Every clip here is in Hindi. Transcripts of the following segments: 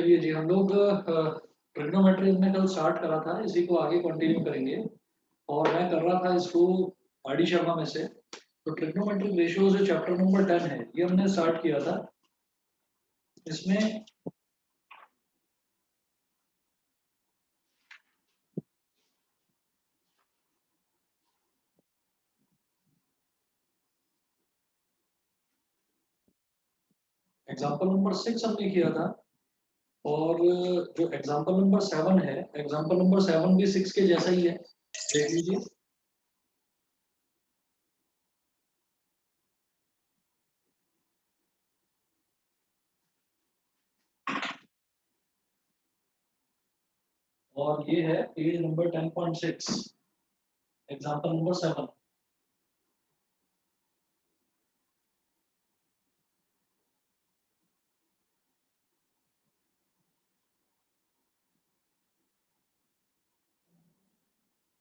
चलिए जी, हम लोग ट्रिग्नोमेट्री में कल स्टार्ट करा था, इसी को आगे कंटिन्यू करेंगे। और मैं कर रहा था इसको आर डी शर्मा में से। तो ट्रिग्नोमेट्रिक रेशियो जो चैप्टर नंबर 10 है, ये हमने स्टार्ट किया था। इसमें एग्जाम्पल नंबर 6 हमने किया था। और जो एग्जाम्पल नंबर 7 है, एग्जाम्पल नंबर 7 भी 6 के जैसा ही है, देख लीजिए। और ये है page number 10.6, example number 7।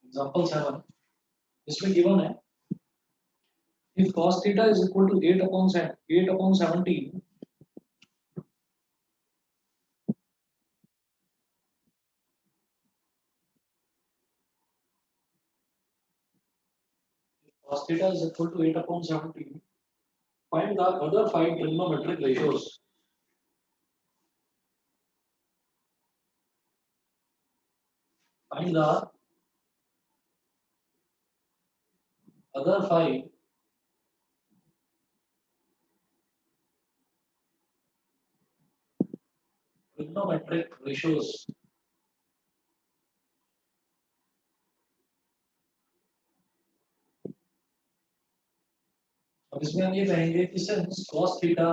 Example 7 इसमें गिवन है, if cos theta is equal to 8 upon 17, cos theta is equal to 8 upon 17, find the other 5 trigonometric ratios. Find the other 5 trigonometric ratios. अब इसमें हम ये कहेंगे कि since cos theta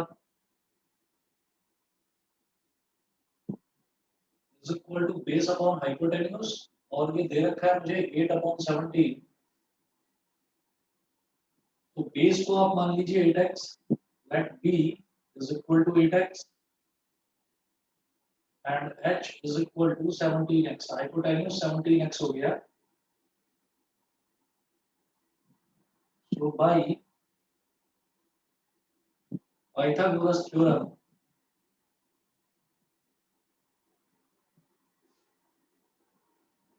is equal to base upon hypotenuse, और ये दे रखा है मुझे 8 upon 17, तो बेस को आप मान लीजिए 8x, let b is equal to 8x and h is equal to 17x. hypotenuse 17x हो गया। So by Pythagoras theorem,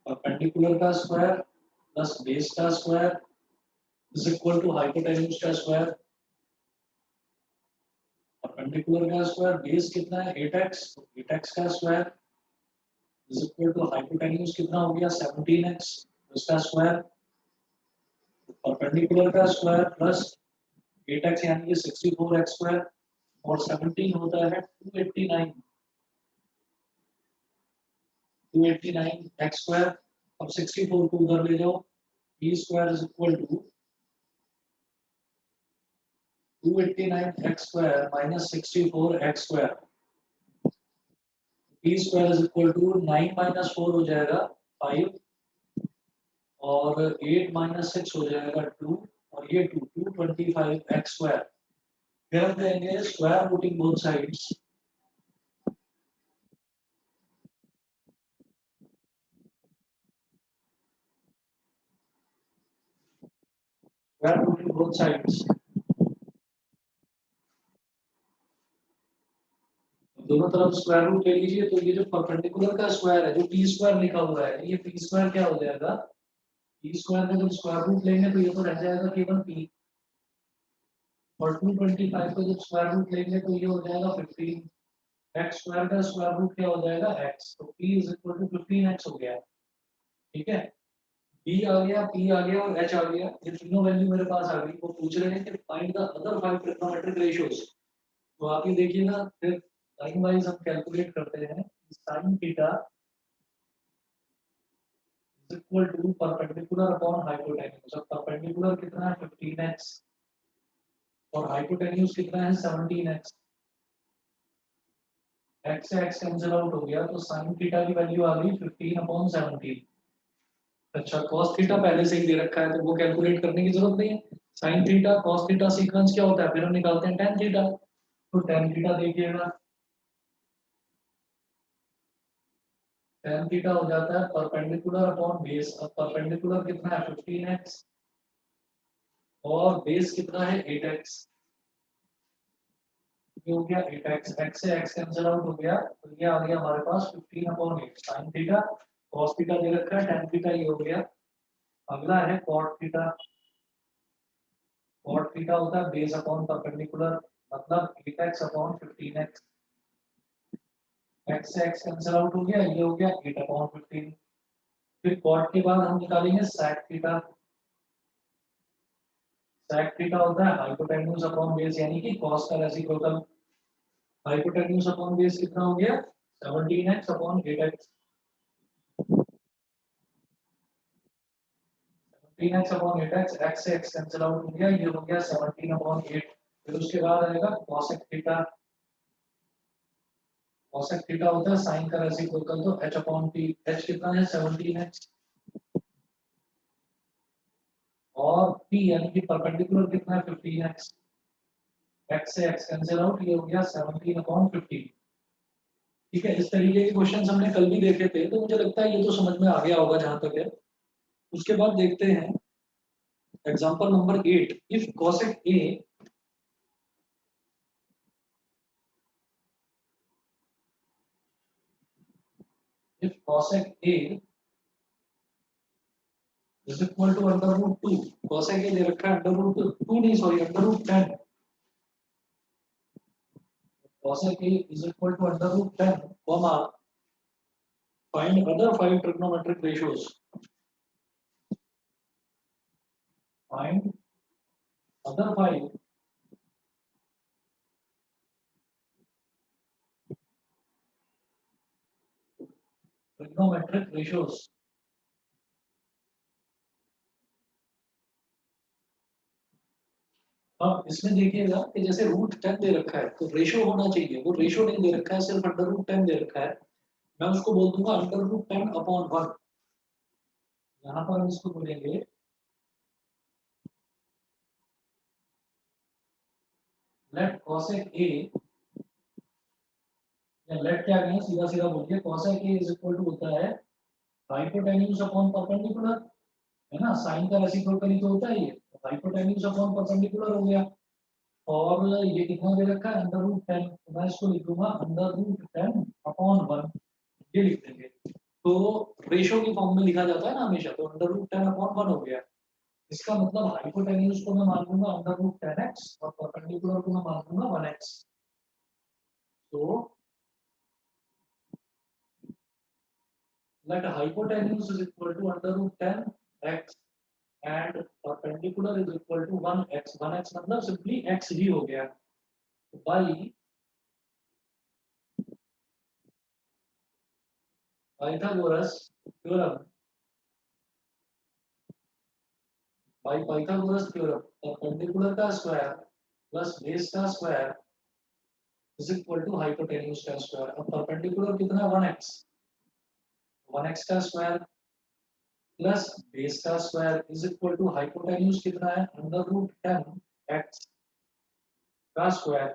perpendicular का स्क्वायर प्लस बेस का square is equal to hypotenuse का स्क्वायर। परपेंडिकुलर का स्क्वायर बेस कितना है 8x, तो 8x का square is equal to hypotenuse कितना हो गया 17x, उसका स्क्वायर। परपेंडिकुलर का स्क्वायर प्लस 8x यानी कि 64x स्क्वायर, और 17 होता है 289, 289x स्क्वायर। अब 64 को उधर ले जाओ, b square is equal to 289x square minus 64x square, p square is equal to 9 minus 4 हो जाएगा 5, और 8 minus 6 हो जाएगा 2, और ये 225x square। फिर हम कहेंगे square rooting both sides, square rooting both sides. दोनों तरफ स्क्वायर रूट ले लीजिए, तो ये जो परपेंडिकुलर का स्क्वायर है, जो पी स्क्वायर लिखा हुआ है, ये पी स्क्वायर क्या हो जाएगा, पी स्क्वायर का जब स्क्वायर रूट लेंगे तो ये तो रह जाएगा केवल पी, और 225 का जब स्क्वायर रूट लेंगे तो ये हो जाएगा 15। एक्स स्क्वायर का स्क्वायर रूट क्या हो जाएगा एक्स, तो p is equal to 15x हो गया। ठीक है, b आ गया, p आ गया और h आ गया, ये तीनों वैल्यू मेरे पास आ गई। वो पूछ रहे हैं कि find the other 5 trigonometric ratios. तो आप ये देखिएगा, फिर लाइन वाइज हम कैलकुलेट करते हैं। sin theta is equal to perpendicular upon hypotenuse. अब परपेंडिकुलर कितना है 15x, और हाइपोटेन्यूज कितना है 17x। x से x कैंसिल आउट हो गया, तो sin थीटा की वैल्यू आ गई 15 अपॉन 17। अच्छा, cos थीटा पहले से ही दे रखा है, तो वो कैलकुलेट करने की जरूरत नहीं है। sin theta cos theta sequence क्या होता है, फिर हम निकालते हैं tan थीटा। तो tan थीटा देखिएगा, tan थीटा हो जाता है परपेंडिकुलर अपॉन बेस। अब परपेंडिकुलर कितना है 15x, और बेस कितना है 8x। ये हो गया 8x, x से x कैंसिल आउट हो गया, तो ये आ गया हमारे पास 15/8 sin थीटा, cos थीटा दे रखा है, tan थीटा ये हो गया। अगला है cot थीटा। cot थीटा होता है बेस अपॉन परपेंडिकुलर, मतलब 8x/15x, x से x कैंसिल आउट हो गया, ये हो गया 8/15। फिर cot के बाद हम निकालेंगे sec थीटा। sec थीटा होता है हाइपोटेन्यूज अपॉन बेस, यानी कि cos का रेसिप्रोकल। हाइपोटेन्यूज अपॉन बेस कितना हो गया 17x/8x, 17x/8x, x से x कैंसिल आउट हो गया, ये हो गया 17/8। फिर उसके बाद आएगा cosec थीटा। cosec थीटा होता है साइन का रेसिप्रोकल, तो h/p, h कितना है 17x, और p यानी कि परपेंडिकुलर कितना है 15x, x से x कैंसिल आउट, ये हो गया 17/15। ठीक है, इस तरीके के क्वेश्चन हमने कल भी देखे थे, तो मुझे लगता है ये तो समझ में आ गया होगा जहां तक है। उसके बाद देखते हैं example number 8। If cosec a if cosec a is equal to under root 2, cosec a दे रखा है अंडर रूट 2 नहीं sorry under root 10, cosec a is equal to under root 10 comma find other five trigonometric ratios, find other five trigonometric ratios। अब इसमें देखिएगा कि जैसे रूट 10 दे रखा है तो रेशो होना चाहिए, वो रेशो नहीं दे रखा है, सिर्फ अंडर रूट 10 दे रखा है। मैं उसको बोल दूंगा अंडर रूट 10/1। यहाँ पर हम इसको बोलेंगे लेट cosec a, या लेट क्या कहें सीधा सीधा बोलिए, cosec a is equal to होता है हाइपोटेन्यूज अपॉन परपेंडिकुलर, है ना, साइन का रेसिप्रोकल ही तो होता है ये, हाइपोटेन्यूज अपॉन परपेंडिकुलर हो गया। और ये कितना दे रखा है अंडर रूट 10, तो मैं इसको लिख दूंगा अंडर रूट 10/1, ये लिख देंगे। तो रेशो की फॉर्म में लिखा जाता है ना हमेशा, तो अंडर रूट 10/1 हो गया। इसका मतलब हाइपोटेन्यूज को मैं मान लूंगा अंडर रूट 10x और परपेंडिकुलर को मैं मान लूंगा 1x। तो let hypotenuse is equal to under root 10x and perpendicular is equal to 1x, 1x मतलब सिंपली x ही हो गया। तो Pythagoras theorem, by Pythagoras theorem perpendicular का स्क्वायर प्लस बेस का square is equal to hypotenuse का स्क्वायर। अब परपेंडिकुलर कितना 1x, 1x का स्क्वायर प्लस बेस का square is equal to hypotenuse कितना है अंडर रूट 10x का स्क्वायर,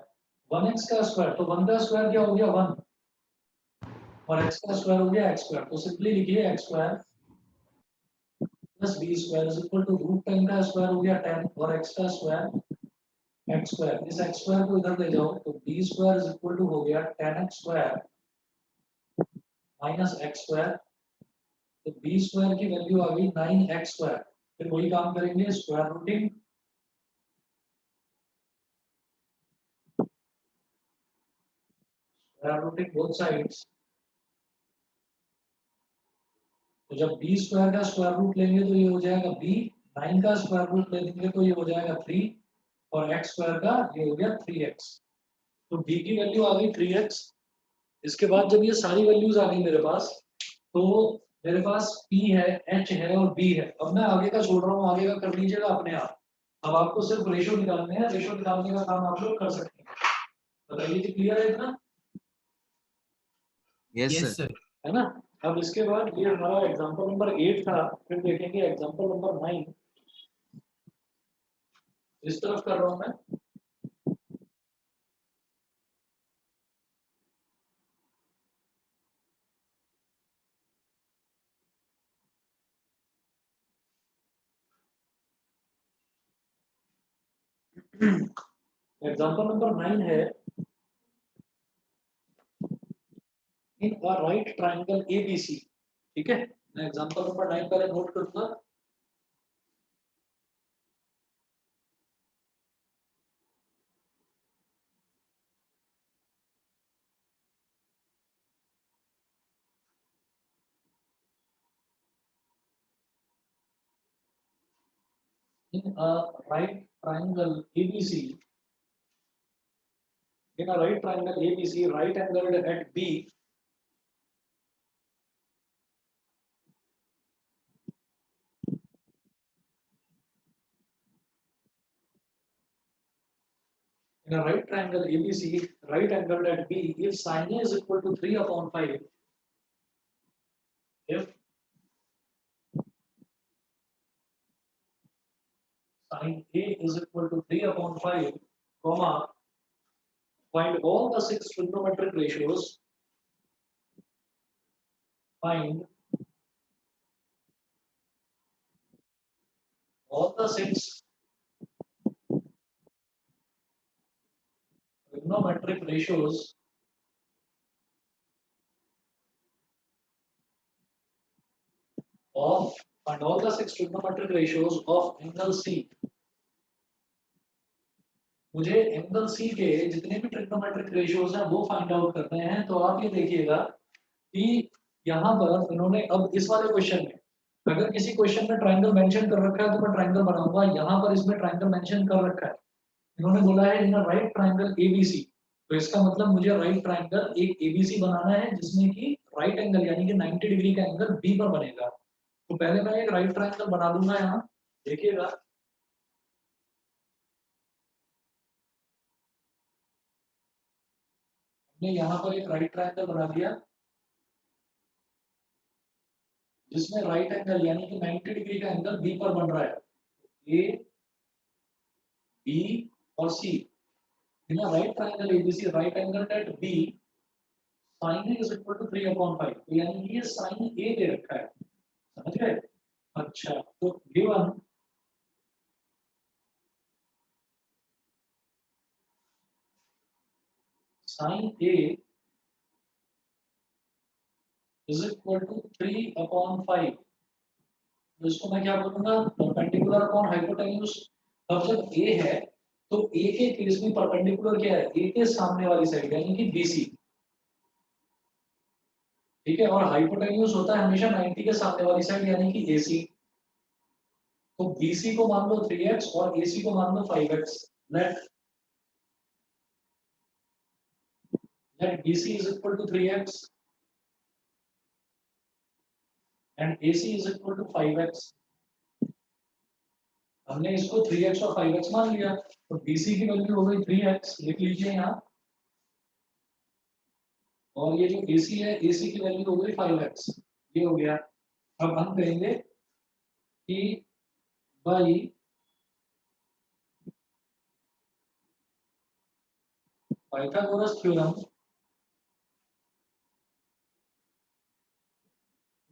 1x का स्क्वायर, तो 1 का स्क्वायर क्या हो गया 1, और x का स्क्वायर हो गया x स्क्वायर, तो सिंपली लिखिए x square plus B square is equal to root 10 का स्क्वायर हो गया 10 और x का स्क्वायर x स्क्वायर, इस x स्क्वायर को इधर ले जाओ तो b square is equal to हो गया 10x square minus x square, तो b स्क्वायर की वैल्यू आ गई 9x स्क्वायर। फिर वही काम करेंगे square rooting, square rooting both sides. तो जब b स्क्वायर का स्क्वायर रूट लेंगे तो ये हो जाएगा b, 9 का स्क्वायर रूट ले लेंगे तो ये हो जाएगा 3, और x स्क्वायर का ये हो गया 3x। तो b की वैल्यू आ गई 3x। इसके बाद जब ये सारी वैल्यूज आ गई मेरे पास, तो मेरे पास p है, h है और b है। अब मैं आगे का छोड़ रहा हूँ, आगे का कर लीजिएगा अपने आप। अब आपको सिर्फ रेशो निकालने हैं, रेशो निकालने का काम आप लोग कर सकते हैं। बताइए कि क्लियर है इतना? Yes yes sir. सर। है ना? अब इसके बाद ये हमारा एग्जांपल नंबर 8 था, फिर देखेंगे एग्जांपल नंबर 9। इस तरफ कर रहा हूँ मैं। एग्जांपल नंबर 9 है in a right triangle ABC, ठीक है। मैं एग्जांपल नंबर 9 पहले नोट करूंगा। In a right triangle ABC, in a right triangle ABC, right angled at B, in a right triangle ABC, right angled at B, if sin A is equal to 3 upon 5, if sin A is equal to 3 upon 5, comma, find all the 6 trigonometric ratios, find all the 6 trigonometric ratios of, find all the 6 trigonometric ratios of angle C. मुझे एंगल सी के जितने भी ट्रिग्नोमेट्रिक रेशियोज हैं वो फाइंड आउट करने हैं। तो आप ये देखिएगा कि यहाँ पर इन्होंने अब इस वाले क्वेश्चन में अगर किसी क्वेश्चन में ट्रायंगल मेंशन कर रखा है तो मैं ट्रायंगल बनाऊंगा। यहाँ पर इसमें ट्रायंगल मेंशन कर रखा है, इन्होंने बोला है इन राइट ट्रायंगल एबीसी, तो इसका मतलब मुझे राइट ट्रायंगल एक एबीसी बनाना है जिसमें कि राइट एंगल यानी कि 90 डिग्री का एंगल बी पर बनेगा। तो पहले मैं एक राइट ट्रायंगल बना दूंगा। यहाँ देखिएगा, हमने यहाँ पर एक राइट ट्रायंगल बना दिया जिसमें राइट एंगल यानी कि 90 डिग्री का एंगल बी पर बन रहा है। ए बी और C in a right triangle ABC, right angle at B, sin A is equal to 3 upon 5, तो यानी कि ये sin A दे रखा है, समझ गए। अच्छा, तो given sin A is equal to 3 upon 5, तो इसको मैं क्या बोलूंगा, परपेंडिकुलर अपॉन हाइपोटेन्यूज। अब जब A है तो A के केस में परपेंडिकुलर क्या है, A के सामने वाली साइड यानी कि BC, ठीक है। और हाइपोटेन्यूज होता है हमेशा 90 के सामने वाली साइड यानी कि AC। तो BC को मान लो 3x और AC को मान लो 5x। Let BC is equal to 3x and AC is equal to 5x। हमने इसको 3x और 5x मान लिया, तो BC की वैल्यू हो गई 3x, लिख लीजिए यहाँ। और ये जो AC है, AC की वैल्यू हो गई 5x, ये हो गया। अब हम कहेंगे कि by Pythagoras theorem,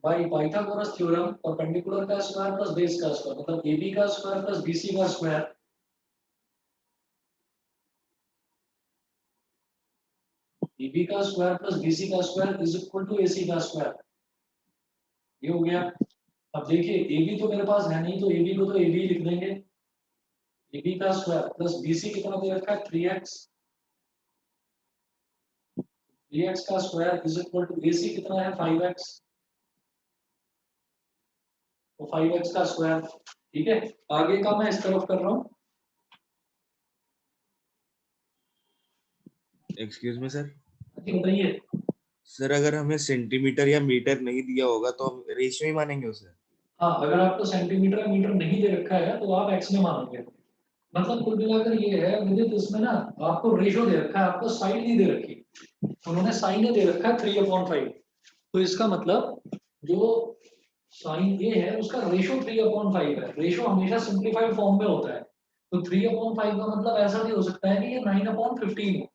by Pythagoras theorem perpendicular का स्क्वायर प्लस बेस का स्क्वायर मतलब AB का स्क्वायर प्लस BC का स्क्वायर, AB का स्क्वायर प्लस BC का square is equal to AC का स्क्वायर, ये हो गया। अब देखिए AB तो मेरे पास है नहीं, तो AB को तो AB लिख देंगे। AB का स्क्वायर प्लस BC कितना दे रखा है 3x, 3x का square is equal to AC कितना है 5x, तो 5x का स्क्वायर, ठीक है। आगे का मैं इस तरफ कर रहा हूँ। एक्सक्यूज मी सर, जी बताइए। सर अगर हमें सेंटीमीटर या मीटर नहीं दिया होगा तो हम रेशियो ही मानेंगे उसे? हाँ, अगर आपको सेंटीमीटर या मीटर नहीं दे रखा है तो आप एक्स में मानोगे। मतलब कुल मिलाकर ये है विदित, इसमें ना आपको रेशो दे रखा है, आपको साइन नहीं दे रखी। उन्होंने साइन दे रखा है 3/5, तो इसका मतलब जो साइन ए है उसका रेशो 3/5 है। रेशो हमेशा सिंप्लीफाइड फॉर्म में होता है, तो 3/5 का मतलब ऐसा भी हो सकता है कि ये 9/15 हो।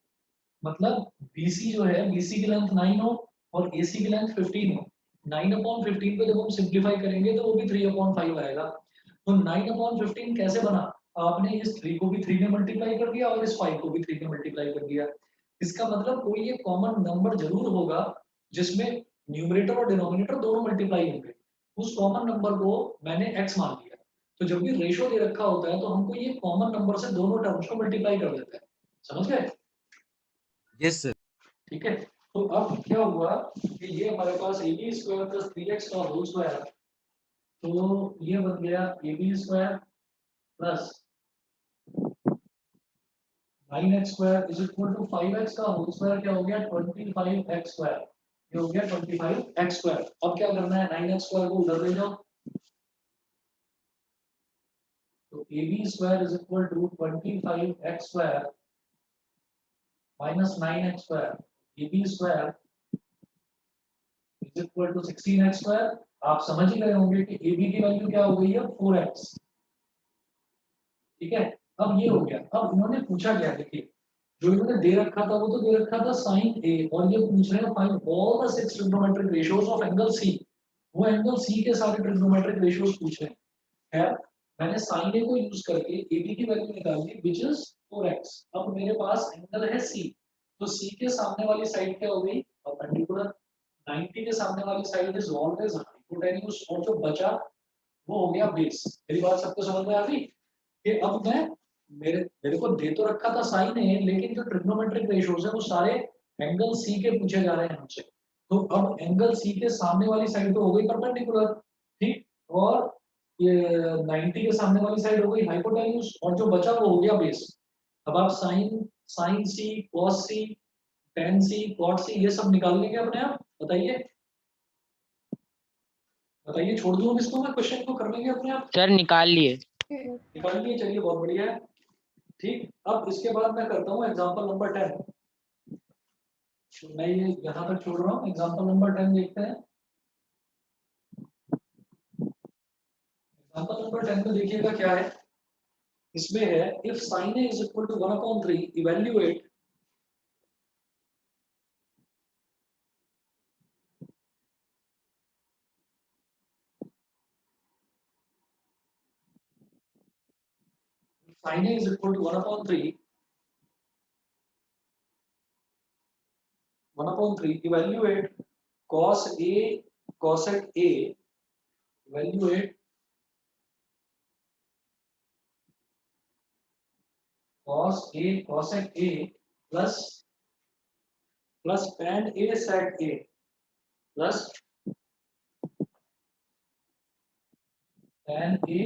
मतलब BC जो है, BC की लेंथ 9 हो और AC की लेंथ 15 हो। 9/15 को जब हम सिंप्लीफाई करेंगे तो वो भी 3/5 आएगा। तो 9/15 कैसे बना, आपने इस 3 को भी 3 में मल्टीप्लाई कर दिया और इस 5 को भी 3 में मल्टीप्लाई कर दिया। इसका मतलब कोई एक कॉमन नंबर जरूर होगा जिसमें न्यूमरेटर और डिनोमिनेटर दोनों मल्टीप्लाई होंगे, उस कॉमन नंबर को मैंने x मान लिया। तो जब भी रेशो दे रखा होता है तो हमको ये कॉमन नंबर से दोनों टर्म्स को मल्टीप्लाई कर देता है, समझ गए? Yes sir. ठीक है, तो अब क्या हुआ कि ये हमारे पास A B square plus 3x का होल स्क्वायर, तो ये बन गया A B square plus 9x square is equal to 5x का होल स्क्वायर क्या हो गया 25x स्क्वायर, ये हो गया 25x स्क्वायर। अब क्या करना है 9x स्क्वायर को उधर ले जाओ, तो A B square is equal to 25x square minus 9x square, A B square is equal to 16x square. आप समझ ही गए होंगे कि ए बी की वैल्यू क्या हो गई है 4x, ठीक है। अब ये हो गया, अब इन्होंने पूछा क्या, देखिए जो इन्होंने दे रखा था वो तो दे रखा था साइन ए, और ये पूछ रहे हैं find all the 6 trigonometric ratios of angle C, वो एंगल सी के सारे ट्रिग्नोमेट्रिक रेशियोज पूछ रहे हैं। है मैंने साइन ए को यूज करके ए बी की वैल्यू निकाल दी व्हिच इज 4x। अब मेरे पास एंगल है सी, तो सी के सामने वाली साइड क्या हो गई परपेंडिकुलर, 90 के सामने वाली साइड इज ऑलवेज हाइपोटेन्यूज, और जो बचा वो हो गया बेस। मेरी बात सबको समझ में आ गई कि अब मैं मेरे मेरे को दे तो रखा था साइन ए, लेकिन जो ट्रिग्नोमेट्रिक रेशियोज है वो सारे एंगल सी के पूछे जा रहे हैं हमसे। तो अब एंगल सी के सामने वाली साइड तो हो गई परपेंडिकुलर, ठीक, और ये 90 के सामने वाली साइड हो गई हाइपोटेन्यूज, और जो बचा वो हो गया बेस। अब आप साइन साइन सी कॉस सी टेन सी कॉट सी ये सब निकाल लेंगे अपने आप, बताइए बताइए, छोड़ दूं अब इसको, मैं क्वेश्चन को कर लेंगे अपने आप, सर निकाल लिए। निकाल लिए, चलिए बहुत बढ़िया है। ठीक, अब इसके बाद मैं करता हूँ एग्जांपल नंबर 10, तो मैं ये यहाँ तक छोड़ रहा हूँ, एग्जांपल नंबर 10 देखते हैं। एग्जांपल नंबर 10 में देखिएगा क्या है, इसमें है if sin a is equal to 1/3 evaluate sin a is equal to 1/3 evaluate cos a cosec a evaluate cos a cosec a plus tan a sec a plus tan a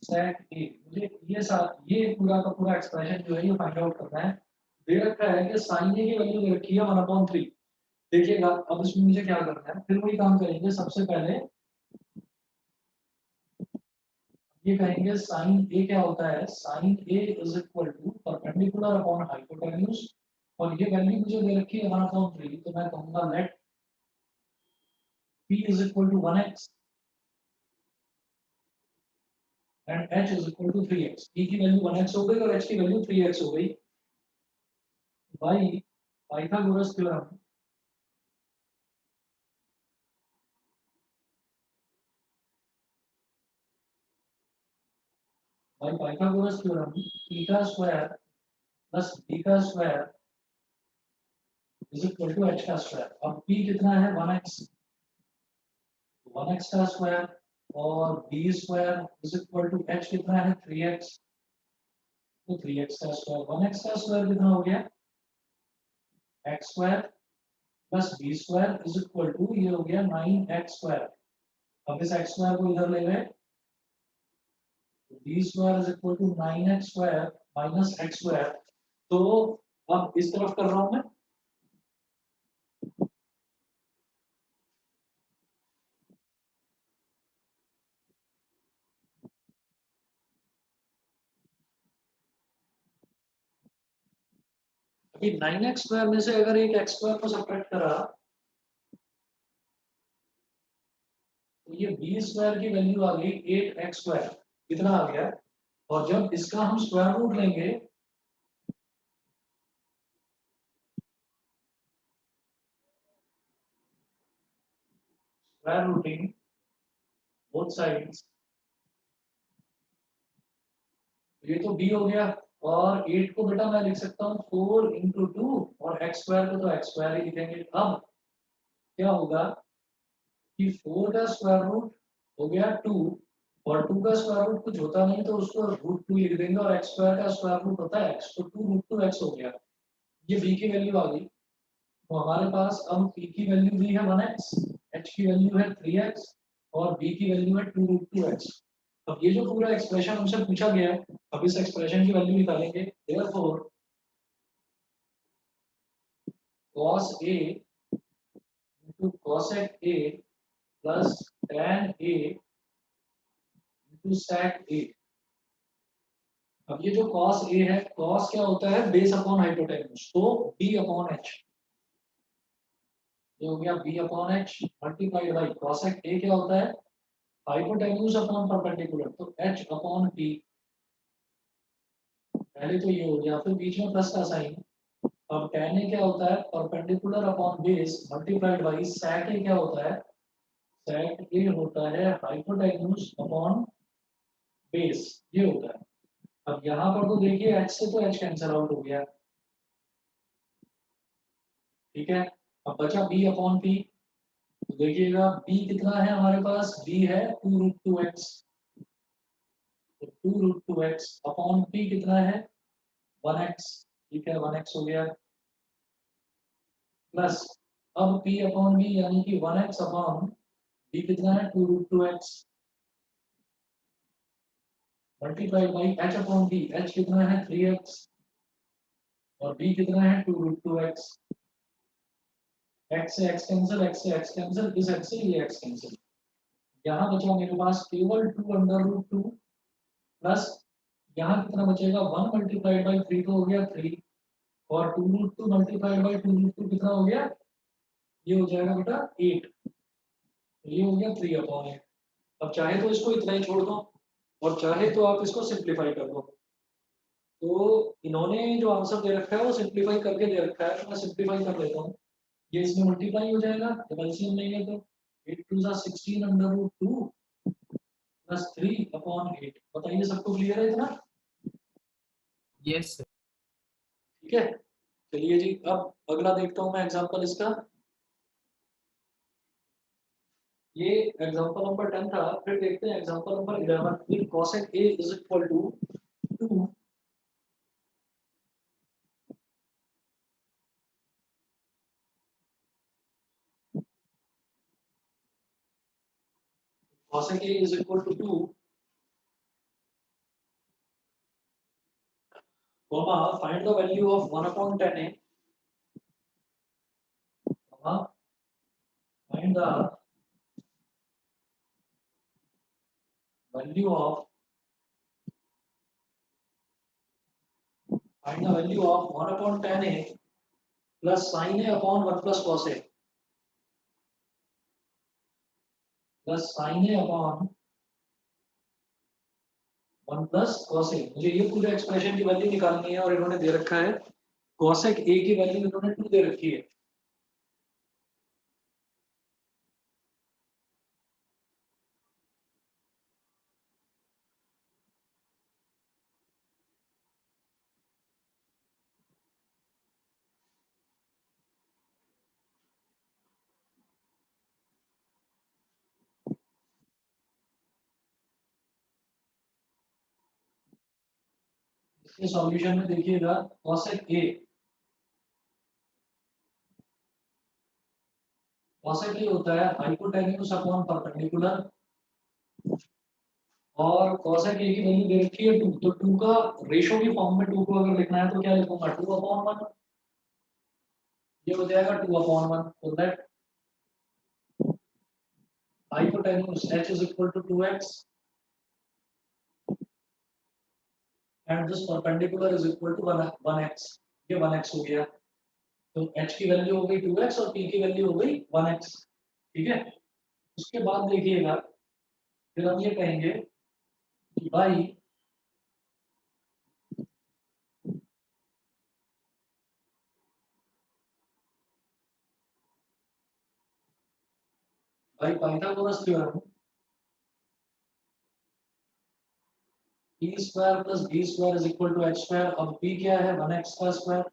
sec a। मुझे ये पूरा का पूरा एक्सप्रेशन जो है ये फाइंड आउट करना है। दे रखा है कि sin a की वैल्यू दे रखी है 1/3। देखिएगा अब इसमें मुझे क्या करना है, फिर वही काम करेंगे। सबसे पहले ये कहेंगे साइन ए क्या होता है, sine A is equal to perpendicular upon hypotenuse, और ये वैल्यू मुझे दे रखी है 1/3, तो मैं कहूंगा let p is equal to 1x and h is equal to 3x। p की वैल्यू 1x हो गई और h की वैल्यू 3x हो गई। By Pythagoras theorem theta square plus beta square is equal to h का स्क्वायर। अब p कितना है 1x, 1x का स्क्वायर, और b square is equal to h कितना है 3x, तो 3x का स्क्वायर। 1x का स्क्वायर कितना हो गया x square plus b square is equal to ये हो गया 9x स्क्वायर। अब इस x स्क्वायर को इधर ले गए, b square is equal to 9x square minus x square. तो अब इस तरफ कर रहा हूं मैं, अभी 9x स्क्वायर में से अगर एक x स्क्वायर को सब्ट्रैक्ट करा तो ये b स्क्वायर की वैल्यू आ गई 8x स्क्वायर, कितना आ गया, और जब इसका हम स्क्वायर रूट लेंगे स्क्वायर रूटिंग बोथ साइड्स, ये तो b हो गया, और 8 को बेटा मैं लिख सकता हूँ 4 into 2, और x स्क्वायर को तो x स्क्वायर ही लिखेंगे। अब क्या होगा कि 4 का स्क्वायर रूट हो गया 2 और 2 का स्क्वायर रूट कुछ होता नहीं तो उसको रूट 2 लिख देंगे और x स्क्वायर का स्क्वायर रूट होता है x, तो 2 रूट 2 x हो गया। ये b की वैल्यू आ गई। तो हमारे पास अब p की वैल्यू दी है 1x, h की वैल्यू है 3x और b की वैल्यू है 2 रूट 2x। अब ये जो पूरा एक्सप्रेशन हमसे पूछा गया है, अब इस एक्सप्रेशन की वैल्यू निकालेंगे। Therefore cos a into cosec a plus tan a into sec a। अब ये जो cos a है, cos क्या होता है बेस अपॉन हाइपोटेन्यूज, तो b अपॉन h। ये हो गया b upon h multiplied by cosec a क्या होता है हाइपोटेन्यूज अपॉन परपेंडिकुलर, तो h अपॉन p। पहले तो ये हो गया, फिर बीच में प्लस का साइन। अब tan a क्या होता है perpendicular upon base multiplied by sec a क्या होता है sec a होता है हाइपोटेन्यूज अपॉन बेस, ये होता है। अब यहाँ पर तो देखिए h से तो h कैंसिल आउट हो गया, ठीक है। अब बचा b अपॉन p, तो देखिएगा b कितना है हमारे पास, b है 2 रूट 2x, तो 2 रूट 2x अपॉन p कितना है 1x, ठीक है 1x हो गया, प्लस अब p अपॉन b यानी कि 1x अपॉन b कितना है 2 root 2x multiplied by h upon b, h कितना है 3x और b कितना है 2 रूट 2x। x से x कैंसिल, x से x कैंसिल, इस x से ये x कैंसिल। यहाँ बचा मेरे पास केवल 2 अंडर रूट 2 प्लस यहाँ कितना बचेगा 1 मल्टीप्लाइड बाई 3 तो हो गया 3 और 2 रूट 2 मल्टीप्लाइड बाई 2 रूट 2 कितना हो गया, ये हो जाएगा बेटा 8, तो ये हो गया 3 अपॉन 8। अब चाहे तो इसको इतना ही छोड़ दो और चाहे तो आप इसको सिंप्लीफाई कर दो। तो इन्होंने जो आंसर दे रखा है वो सिंप्लीफाई करके दे रखा है, तो मैं सिंप्लीफाई कर लेता हूँ। ये इसमें मल्टीप्लाई हो जाएगा जब एलसीएम लेंगे तो 8 two 16 under root 2 plus 3 upon 8। बताइए सबको क्लियर है इतना? Yes sir. ठीक है, चलिए जी अब अगला देखता हूँ मैं एग्जांपल इसका। ये एग्जांपल नंबर 10 था, फिर देखते हैं example number 11। If cosec a is equal to 2 cosec a is equal to 2 comma find the value of 1 upon 10a comma find the value of 1 upon 10a plus sin a upon 1 plus cos a plus sin a upon 1 plus cos a। मुझे ये पूरे एक्सप्रेशन की वैल्यू निकालनी है और इन्होंने दे रखा है cosec a की वैल्यू इन्होंने 2 दे रखी है। इसके सॉल्यूशन में देखिएगा cosec a होता है हाइपोटेन्यूज अपॉन परपेंडिकुलर और cosec a की वैल्यू दे रखी है 2, तो 2 का रेशो की फॉर्म में 2 को अगर लिखना है तो क्या लिखूंगा 2 अपॉन 1, ये हो जाएगा 2 upon 1, so that hypotenuse h is equal to 2x and this perpendicular is equal to 1x, ये 1x हो गया। तो h की वैल्यू हो गई 2x और p की वैल्यू हो गई 1x, ठीक है। उसके बाद देखिएगा फिर हम ये कहेंगे कि भाई Pythagoras theorem p square plus b square is equal to h square. अब p क्या है 1x का square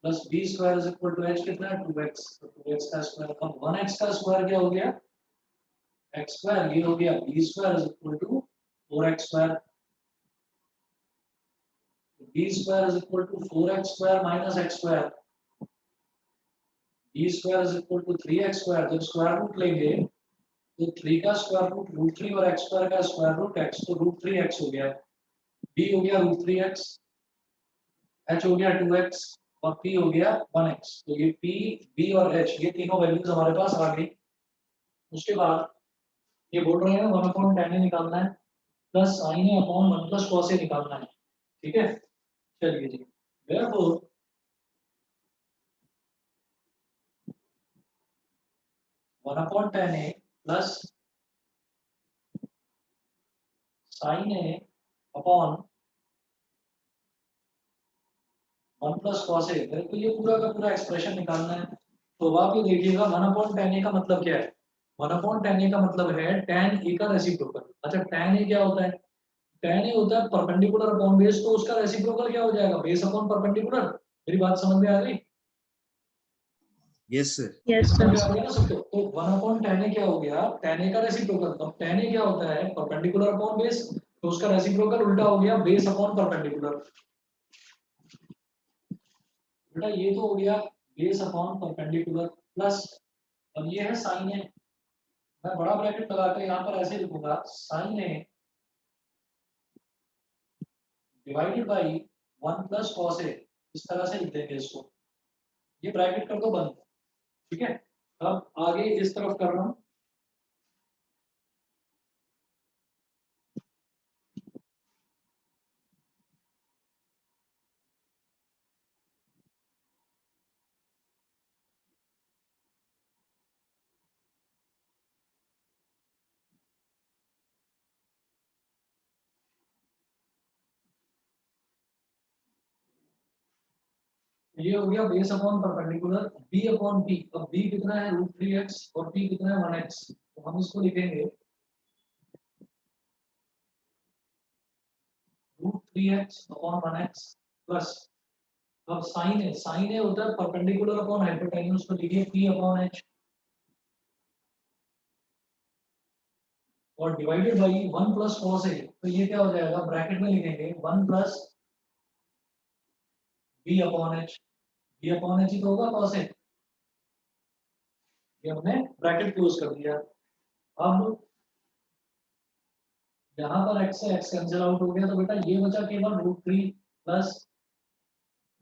plus B square is equal to H कितना है 2x, तो 2x का स्क्वायर। अब 1x का स्क्वायर क्या हो गया x स्क्वायर, ये हो गया b square is equal to 4x square. b square is equal to 4x square minus x square, b square is equal to 3x square. जब स्क्वायर रूट लेंगे तो 3 का स्क्वायर रूट रूट 3 और x स्क्वायर का स्क्वायर रूट x, तो रूट 3x हो गया, b हो गया रूट 3x, h हो गया 2x और p हो गया 1x। तो ये p, b और h ये तीनों वैल्यूज हमारे पास आ गई। उसके बाद ये बोल रहे हैं 1/10 निकालना है प्लस साइन ए अपॉन 1 प्लस कॉस ए निकालना है, ठीक है। चलिए जी, therefore 1/10 ए प्लस साइन ए अपॉन 1 प्लस कॉस ए, मेरे को ये पूरा का पूरा एक्सप्रेशन निकालना है। तो अब आप ये देखिएगा 1/10 ए का मतलब क्या है, 1/10 ए का मतलब है tan ए का रेसिप्रोकल। अच्छा tan ए क्या होता है, tan ए होता है परपेंडिकुलर अपॉन बेस, तो उसका रेसिप्रोकल क्या हो जाएगा बेस अपॉन परपेंडिकुलर। मेरी बात समझ में आ गई? Yes sir. यस समझ में सर। आ गया ना सबको? तो 1/10 ए क्या हो गया, tan ए का रेसिप्रोकल। अब tan ए क्या होता है परपेंडिकुलर अपॉन बेस, तो उसका रेसिप्रोकल उल्टा हो गया बेस अपॉन परपेंडिकुलर। बेटा ये तो हो गया बेस अपॉन परपेंडिकुलर प्लस, अब ये है साइन ए, मैं बड़ा ब्रैकेट लगाकर यहाँ पर ऐसे लिखूंगा sine A divided by 1 plus cos A, इस तरह से लिख देंगे इसको। ये ब्रैकेट कर दो बंद, ठीक है। अब आगे इस तरफ कर रहा हूँ, ये हो गया base upon perpendicular b upon p। अब b कितना है √3x और p कितना है 1x, तो हम इसको लिखेंगे √3x अपॉन 1x प्लस, अब साइन ए होता है परपेंडिकुलर अपॉन हाइपोटेन्यूज, तो लिखिए p अपॉन h और डिवाइडेड बाई 1 प्लस कॉस ए, तो ये क्या हो जाएगा ब्रैकेट में लिखेंगे 1 plus b upon h, b upon h ही तो होगा कॉस ए, ये हमने ब्रैकेट क्लोज कर दिया। अब यहाँ पर x से x कैंसिल आउट हो गया, तो बेटा ये बचा केवल √3 प्लस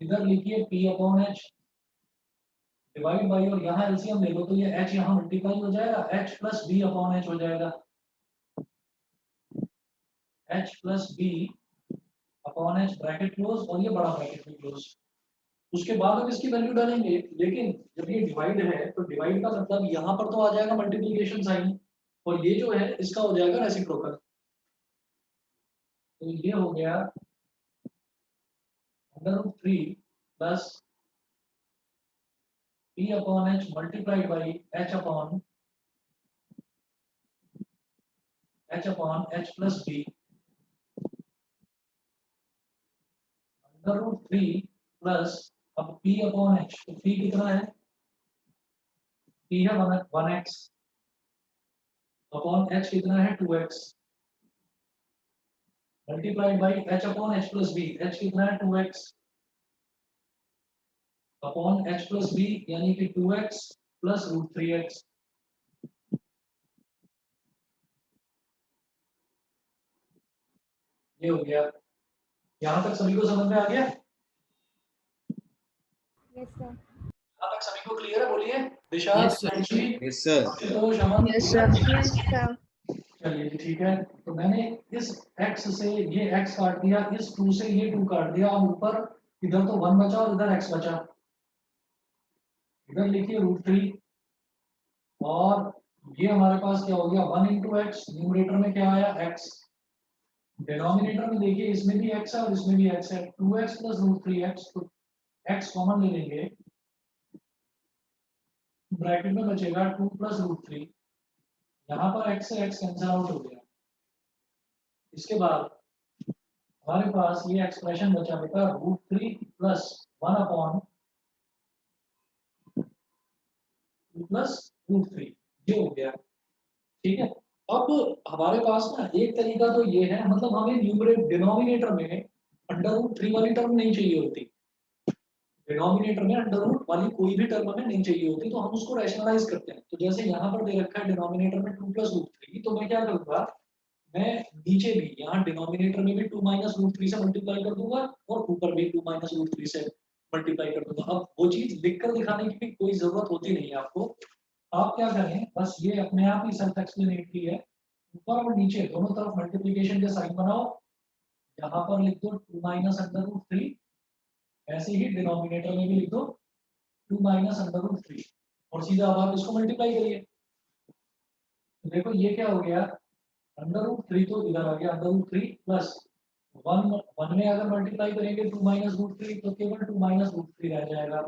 इधर लिखिए p upon h divide by, और यहाँ एलसीएम ले लो तो ये h यहाँ मल्टीप्लाई हो जाएगा, h plus b upon h हो जाएगा, h plus b upon h bracket close और ये बड़ा ब्रैकेट भी क्लोज। उसके बाद हम इसकी वैल्यू डालेंगे, लेकिन जब ये डिवाइड है तो डिवाइड का मतलब यहाँ पर तो आ जाएगा मल्टीप्लिकेशन साइन, और ये जो है इसका हो जाएगा रेसिप्रोकल। तो ये हो गया √3 plus p upon h multiplied by h upon h plus b √3 plus, अब p अपॉन h, तो p कितना है, p है 1x अपॉन h कितना है 2x multiplied by h upon h plus b, h कितना है 2x upon h plus b यानी कि 2x प्लस √3x। ये हो गया, यहाँ तक सभी को समझ में आ गया? Yes sir. यहाँ तक सभी को क्लियर है? बोलिए Disha, Yes, sir. Khushi, yes sir. Ashutosh, Aman. Yes sir. Yes sir. चलिए ठीक है, तो मैंने इस x से ये x काट दिया, इस 2 से ये 2 काट दिया, अब ऊपर इधर तो 1 बचा और इधर x बचा, इधर लिखिए √3 और ये हमारे पास क्या हो गया 1 इंटू एक्स, न्यूमरेटर में क्या आया x, डिनोमिनेटर में देखिए इसमें भी x है और इसमें भी x है, 2x प्लस √3x, तो x कॉमन ले लेंगे, ब्रैकेट में बचेगा 2 प्लस √3, यहाँ पर x से x कैंसिल आउट हो गया। इसके बाद हमारे पास ये एक्सप्रेशन बचा बेटा √3 प्लस 1 अपॉन 2 प्लस रूट 3, ये हो गया। ठीक है, अब हमारे पास ना एक तरीका तो ये है, मतलब हमें न्यूमरेटर डिनोमिनेटर में अंडर रूट 3 वाली टर्म नहीं चाहिए होती, डिनोमिनेटर में अंडर रूट वाली कोई भी टर्म हमें नहीं चाहिए होती, तो हम उसको रैशनलाइज करते हैं। तो जैसे यहाँ पर दे रखा है डिनोमिनेटर में 2 प्लस रूट 3, तो मैं क्या करूँगा, मैं नीचे भी यहाँ डिनोमिनेटर में भी 2 माइनस रूट 3 से मल्टीप्लाई कर दूंगा और ऊपर भी 2 माइनस रूट 3 से मल्टीप्लाई कर दूंगा। अब वो चीज लिखकर दिखाने की भी कोई जरूरत होती नहीं है आपको, आप क्या करें, बस ये अपने आप ही सेल्फ एक्सप्लेनेटरी है, ऊपर और नीचे दोनों तरफ मल्टीप्लिकेशन के साइन बनाओ, यहाँ पर लिख दो 2 माइनस अंडर रूट 3, ऐसे ही डिनोमिनेटर में भी लिख दो 2 माइनस अंडर रूट 3, और सीधा अब आप इसको मल्टीप्लाई करिए। तो देखो ये क्या हो गया, अंडर रूट 3 तो इधर आ गया, अंडर रूट 3 प्लस 1 में अगर मल्टीप्लाई करेंगे 2 माइनस रूट 3 तो केवल 2 माइनस रूट 3 रह जाएगा,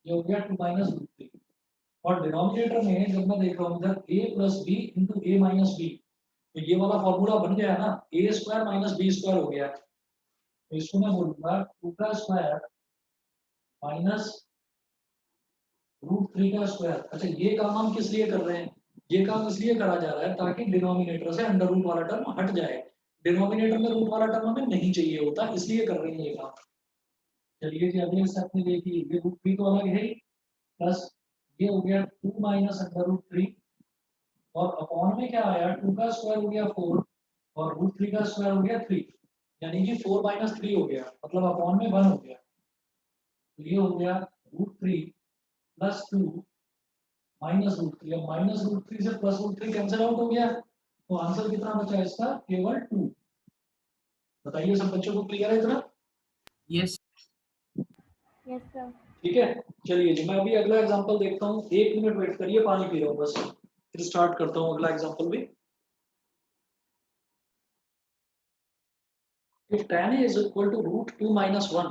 ये हो गया 2 माइनस रूट 3। और डिनोमिनेटर में जब मैं देख रहा हूँ इधर a plus B into A minus B, तो ये वाला फॉर्मूला बन गया ना, A square minus B square हो गया, तो इसको मैं बोलूंगा 2 का स्क्वायर माइनस रूट 3 का स्क्वायर। अच्छा, ये काम हम किस लिए कर रहे हैं, ये काम इसलिए करा जा रहा है ताकि डिनोमिनेटर से अंडर रूट वाला टर्म हट जाए, डिनोमिनेटर में रूट वाला टर्म हमें नहीं चाहिए होता, इसलिए कर रहे हैं ये काम। चलिए जी अगले स्टेप में देखिए, ये रूट 3 तो अलग है ही, प्लस ये हो गया 2 माइनस अंडर रूट 3, और अपॉन में क्या आया, 2 का स्क्वायर हो गया 4 और रूट 3 का स्क्वायर हो गया 3, यानी कि 4 माइनस 3 हो गया, मतलब अपॉन में 1 हो गया, तो ये हो गया रूट 3 प्लस 2 माइनस रूट 3, अब माइनस रूट 3 से प्लस रूट 3 कैंसिल आउट हो गया, तो आंसर कितना बचा इसका, केवल 2। बताइए सब बच्चों को क्लियर है इतना? Yes. Yes, sir. ठीक है, चलिए जी मैं अभी अगला एग्जांपल देखता हूँ, 1 मिनट वेट करिए, पानी पी रहा हूँ बस, फिर स्टार्ट करता हूँ अगला एग्जांपल भी। If tan A is equal to root 2 minus 1,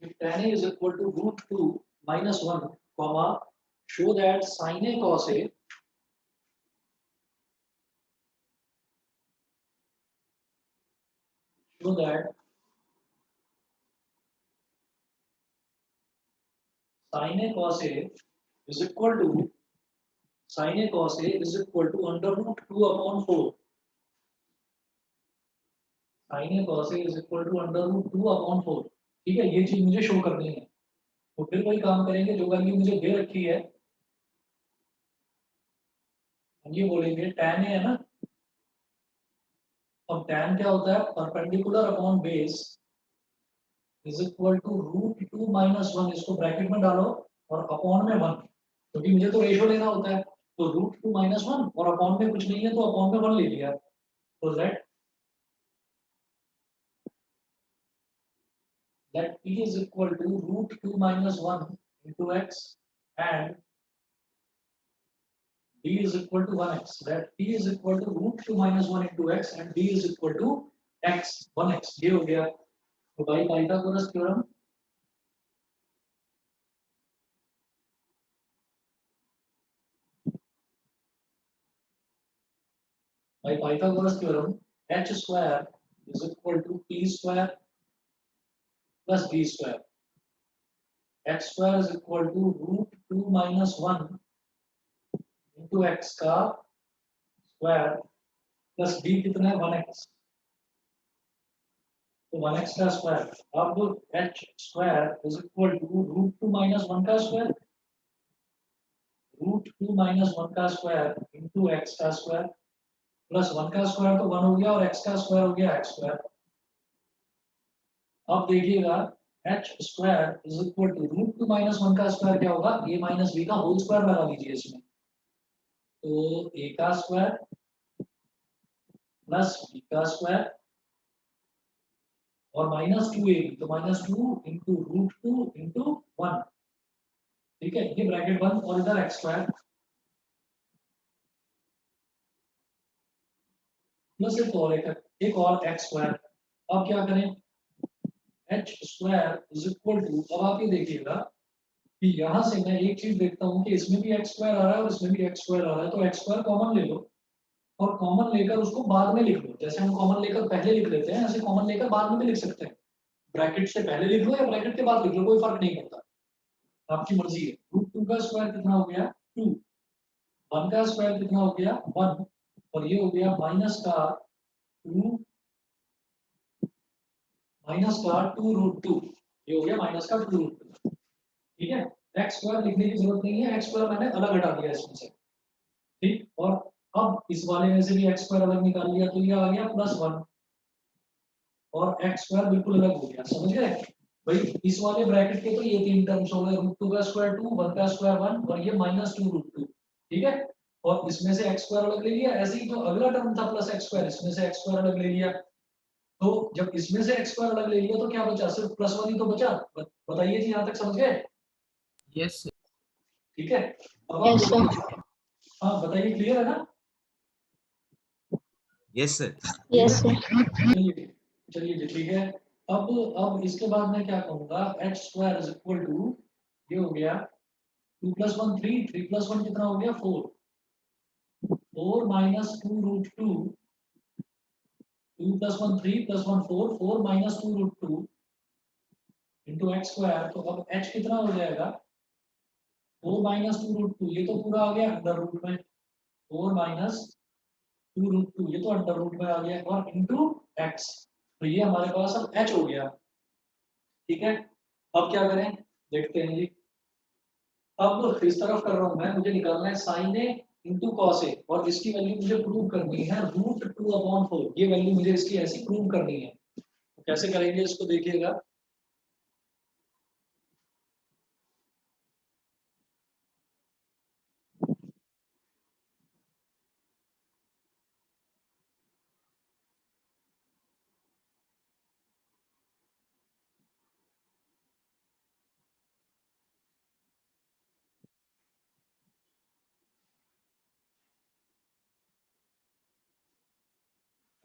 if tan A is equal to root 2 minus 1, comma, show that sin A cos A show that sin A cos A is equal to sin A cos A is equal to under root 2 upon 4. Sin A cos A is equal to under root 2 upon 4। ठीक है, ये चीज मुझे शो करनी है, तो फिर वही काम करेंगे, जो वैल्यू मुझे दे रखी है हम ये बोलेंगे tan A है ना, अब tan क्या होता है, perpendicular upon base is equal to root 2 minus 1, इसको ब्रैकेट में डालो और अपॉन में 1, क्योंकि मुझे तो रेशियो लेना होता है, तो रूट 2 माइनस 1 और अपॉन में कुछ नहीं है तो अपॉन में 1 ले लिया, तो that p is equal to root 2 minus 1 into x and d is equal to 1x, that p is equal to root 2 minus 1 into x and d is equal to x 1x, ये हो गया। तो भाई Pythagoras theorem by Pythagoras theorem, h square is equal to p square plus b square, x square is equal to root 2 minus 1 into x का स्क्वायर प्लस b कितना है 1x, तो 1x का स्क्वायर, अब h square is equal to root 2 minus 1 का स्क्वायर, रूट 2 माइनस 1 का स्क्वायर इंटू x का स्क्वायर प्लस 1 का स्क्वायर तो 1 हो गया और x का स्क्वायर हो गया x स्क्वायर। अब देखिएगा h square is equal to root 2 minus 1 का स्क्वायर क्या होगा, a माइनस b का होल स्क्वायर लगा लीजिए इसमें, तो a का स्क्वायर प्लस b का स्क्वायर और माइनस 2ab, तो माइनस 2 इंटू रूट 2 इंटू 1, ठीक है, ये ब्रैकेट बंद और इधर x स्क्वायर प्लस एक और x स्क्वायर। अब क्या करें, h square is equal to, अब आप ये देखिएगा कि यहां से मैं एक चीज देखता हूं कि इसमें भी x स्क्वायर आ रहा है और इसमें भी x स्क्वायर आ रहा है, तो x स्क्वायर कॉमन ले लो, और कॉमन लेकर उसको बाद में लिख लो। जैसे हम कॉमन लेकर पहले लिख लेते हैं, ऐसे कॉमन लेकर बाद में भी लिख सकते हैं। ब्रैकेट से पहले लिख लो या ब्रैकेट के बाद लिख लो, कोई फर्क नहीं पड़ता, आपकी मर्जी है। रूट 2 का स्क्वायर कितना हो गया 2, 1 का स्क्वायर कितना हो गया 1, और ये हो गया माइनस का 2 रूट 2, ये हो गया माइनस का 2 रूट 2। ठीक है, एक्स स्क्वायर लिखने की जरूरत नहीं है, एक्स स्क्वायर मैंने अलग हटा दिया इसमें से। ठीक, और अब इस वाले में से भी एक्स स्क्वायर अलग निकाल लिया तो ये आ गया +1, और एक्स स्क्वायर बिल्कुल अलग हो गया। समझ गए भाई? इस वाले ब्रैकेट के तो ये 3 टर्म्स हो गए, रूट 2 का स्क्वायर 2, 1 का स्क्वायर 1, और ये -2 रूट 2। ठीक है, और इसमें से एक्स स्क्वायर अलग ले लिया। ऐसे ही जो अगला टर्म था प्लस एक्स स्क्वायर, इसमें से एक्स स्क्वायर अलग ले लिया। तो जब इसमें से एक्स स्क्वायर अलग ले लिया तो क्या बचा? सिर्फ +1 ही तो बचा। बताइए जी, यहाँ तक समझ गए? Yes, sir. ठीक है, अब Yes, sir. हाँ बताइए, क्लियर है ना? Yes sir. Yes, sir. चलिए चलिए जी, ठीक है। अब इसके बाद मैं क्या कहूँगा, x square is equal to, ये हो गया 2 + 1 3, 3 + 1 कितना हो गया 4, 4 - 2 root 2, 2 + 1 3 + 1 4, 4 - 2 root 2 into x square. तो अब एच कितना हो जाएगा 4 - 2 रूट 2, ये तो पूरा आ गया अंडर रूट में, 4 - 2 रूट 2 ये तो अंडर रूट में आ गया, और इंटू एक्स। तो ये हमारे पास अब एच हो गया। ठीक है, अब क्या करें देखते हैं जी। अब इस तरफ कर रहा हूं मैं, मुझे निकालना है साइन ए इंटू कॉस ए, और इसकी वैल्यू मुझे प्रूव करनी है √2/4। ये वैल्यू मुझे इसकी ऐसी प्रूव करनी है। तो कैसे करेंगे इसको देखिएगा।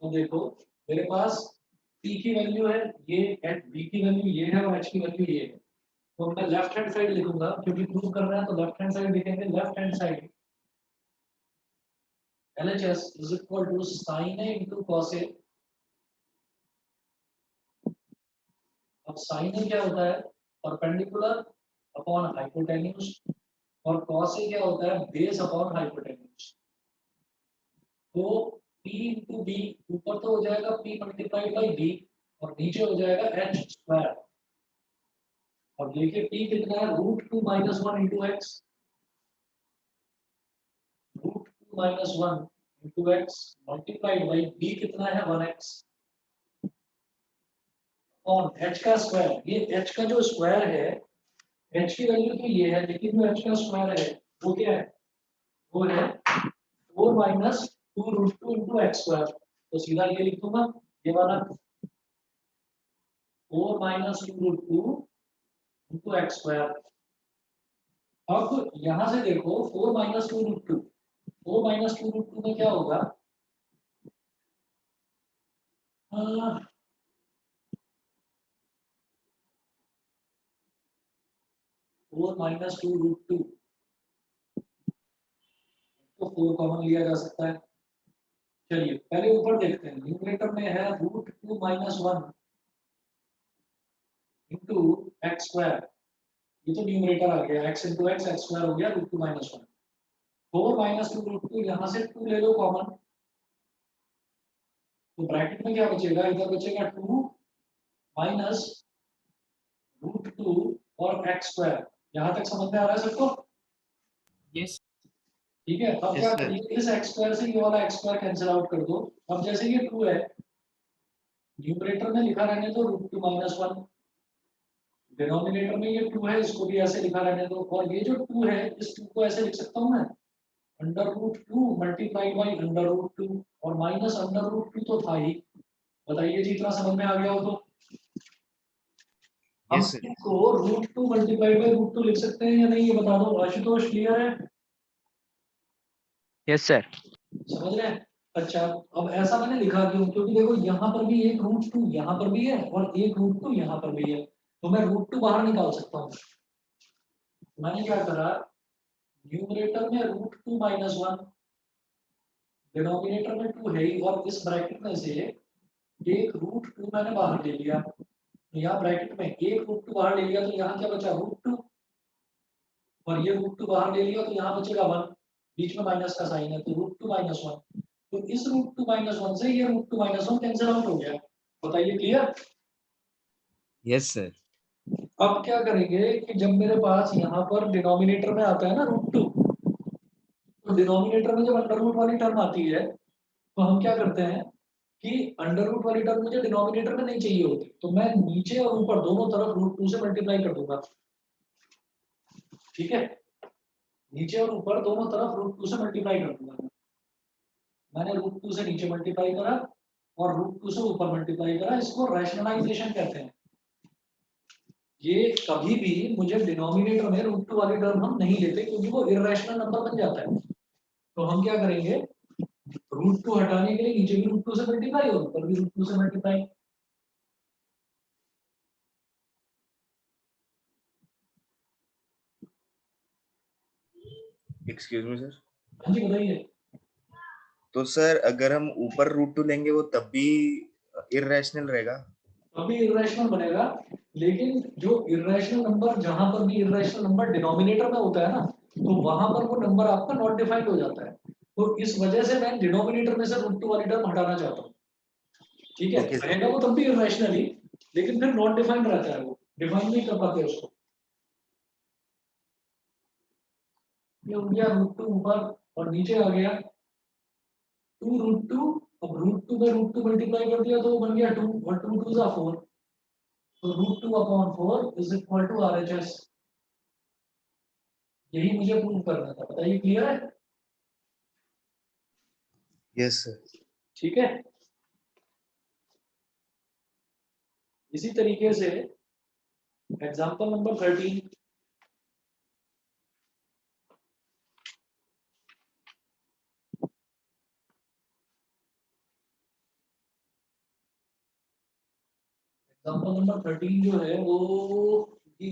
तो देखो, मेरे पास p की वैल्यू है ये, एट b की वैल्यू ये है, और h की वैल्यू ये है। तो मैं लेफ्ट हैंड साइड लिखूंगा, क्योंकि प्रूव करना है तो लेफ्ट हैंड साइड लिखेंगे। Left hand side LHS is equal to sine A into cos A. अब साइन ए क्या होता है, परपेंडिकुलर अपॉन हाइपोटेन्यूज, और कॉस ए क्या होता है, बेस अपॉन हाइपोटेन्यूज। तो p इंटू बी, ऊपर तो हो जाएगा p मल्टीप्लाइड बाई b, और नीचे हो जाएगा h स्क्वायर। अब देखिए p कितना है, √2 - 1 into x, √2 - 1 into x multiplied by b कितना है 1x, और h का स्क्वायर। ये h का जो स्क्वायर है, h की वैल्यू तो ये है, लेकिन जो h का स्क्वायर है वो क्या है, वो है 4 - 2 √2 इंटू एक्स स्क्वायर। तो सीधा ये लिख दूंगा, ये वाला 4 - 2 √2 इंटू एक्स स्क्वायर। अब यहां से देखो 4 - 2 √2, 4 - 2 √2 में क्या होगा, 4 - 2 √2, तो 4 कॉमन लिया जा सकता है। चलिए पहले ऊपर देखते हैं, न्यूमरेटर में है √2 - 1 इंटू एक्स स्क्वायर। ये तो न्यूमरेटर आ गया, x into x, x square हो गया √2 - 1। 4 - 2 √2, यहाँ से 2 ले लो कॉमन, तो ब्रैकेट में क्या बचेगा, इधर बचेगा 2 माइनस √2 और एक्स स्क्वायर। यहाँ तक समझ में आ रहा है सबको? Yes. ठीक है, अब Yes, क्या sir. करिए, इस एक्स स्क्वायर से ये वाला एक्स स्क्वायर कैंसिल आउट कर दो। अब जैसे ये 2 है, न्यूमरेटर में लिखा रहने दो √2 - 1, डिनोमिनेटर में ये 2 है, इसको भी ऐसे लिखा रहने दो, और ये जो 2 है इस 2 को ऐसे लिख सकता हूँ मैं, √2 मल्टीप्लाइड बाई √2, और माइनस √2 तो था ही। बताइए जी, इतना समझ में आ गया हो तो? हम यस सर। इसको √2 मल्टीप्लाइड बाई √2 लिख सकते हैं या नहीं, ये बता दो आशुतोष, क्लियर है? Yes sir. समझ रहे हैं? अच्छा, अब ऐसा मैंने लिखा क्यों, क्योंकि देखो यहाँ पर भी एक √2 यहाँ पर भी है, और एक √2 यहाँ पर भी है, तो मैं √2 बाहर निकाल सकता हूँ। मैंने क्या करा, न्यूमरेटर में √2 - 1, डिनोमिनेटर में 2 है ही, और इस ब्रैकेट में से एक रूट 2 मैंने बाहर ले लिया, यहाँ ब्रैकेट में एक रूट 2 बाहर ले लिया, तो यहाँ क्या बचा रूट 2, और ये रूट 2 बाहर ले लिया तो यहाँ बचेगा 1, बीच में माइनस का साइन है तो रूट 2 माइनस 1, तो इस रूट 2 माइनस 1 से ये रूट 2 माइनस 1 कैंसिल आउट हो गया। बताइए क्लियर। Yes sir. अब क्या करेंगे कि जब मेरे पास यहाँ पर डिनोमिनेटर में आता है ना रूट 2, तो डिनोमिनेटर में जब अंडर रूट वाली टर्म आती है तो हम क्या करते हैं कि अंडर रूट वाली टर्म मुझे डिनोमिनेटर में नहीं चाहिए होती, तो मैं नीचे और ऊपर दोनों तरफ रूट 2 से मल्टीप्लाई कर दूंगा। ठीक है, नीचे और ऊपर दोनों तरफ रूट 2 से मल्टीप्लाई कर दूंगा। मैंने रूट 2 से नीचे मल्टीप्लाई करा और रूट 2 से ऊपर मल्टीप्लाई करा, इसको रैशनलाइजेशन कहते हैं। ये कभी भी मुझे डिनोमिनेटर में रूट 2 वाली टर्म हम नहीं लेते क्योंकि वो इरेशनल नंबर बन जाता है। तो हम क्या करेंगे, रूट 2 हटाने के लिए नीचे भी रूट 2 से मल्टीप्लाई और ऊपर भी रूट 2 से मल्टीप्लाई। Excuse me sir. हाँ जी बताइए। तो सर अगर हम ऊपर रूट 2 लेंगे वो तब भी इररेशनल रहेगा? तभी इरेशनल बनेगा, लेकिन जो इरेशनल नंबर, जहां पर भी इरेशनल नंबर डिनोमिनेटर में होता है ना, तो वहां पर वो नंबर आपका नॉट डिफाइंड हो जाता है। तो इस वजह से मैं डिनोमिनेटर में से रूट 2 वाली टर्म हटाना चाहता हूँ। ठीक है, ओके सर। रहेगा वो तब भी इरेशनल ही, लेकिन फिर नॉट डिफाइंड रहता है, वो डिफाइन नहीं कर पाते उसको। ये हो गया रूट 2 ऊपर, और नीचे आ गया 2 रूट 2। अब रूट 2 में रूट 2 मल्टीप्लाई कर दिया तो वो बन गया 2, और 2 2 जा 4, तो root 2 upon 4 is equal to RHS। यही मुझे प्रूव करना था। बताइए क्लियर है। Yes sir. ठीक है, इसी तरीके से एग्जांपल नंबर 13। एग्जांपल नंबर 13 जो है भी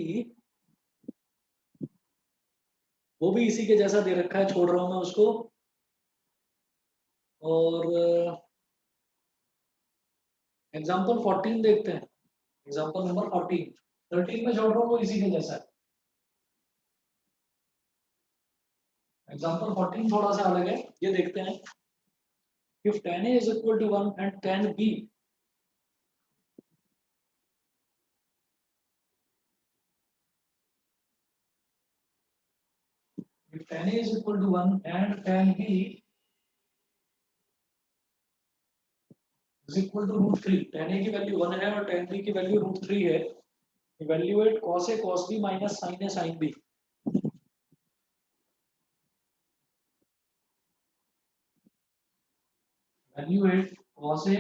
वो भी इसी के जैसा दे रखा है, छोड़ रहा हूं मैं उसको। और एग्जांपल 14 देखते हैं। एग्जांपल नंबर 14, 13 में छोड़ रहा हूँ, वो इसी के जैसा है। एग्जांपल 14 थोड़ा सा अलग है, ये देखते हैं। If tan A is equal to 1 and tan B, if tan A is equal to 1 and tan B is equal to root 3, tan A की वैल्यू 1 है और tan B की वैल्यू root 3 है, evaluate cos A cos B minus sin A sin B। Evaluate cos A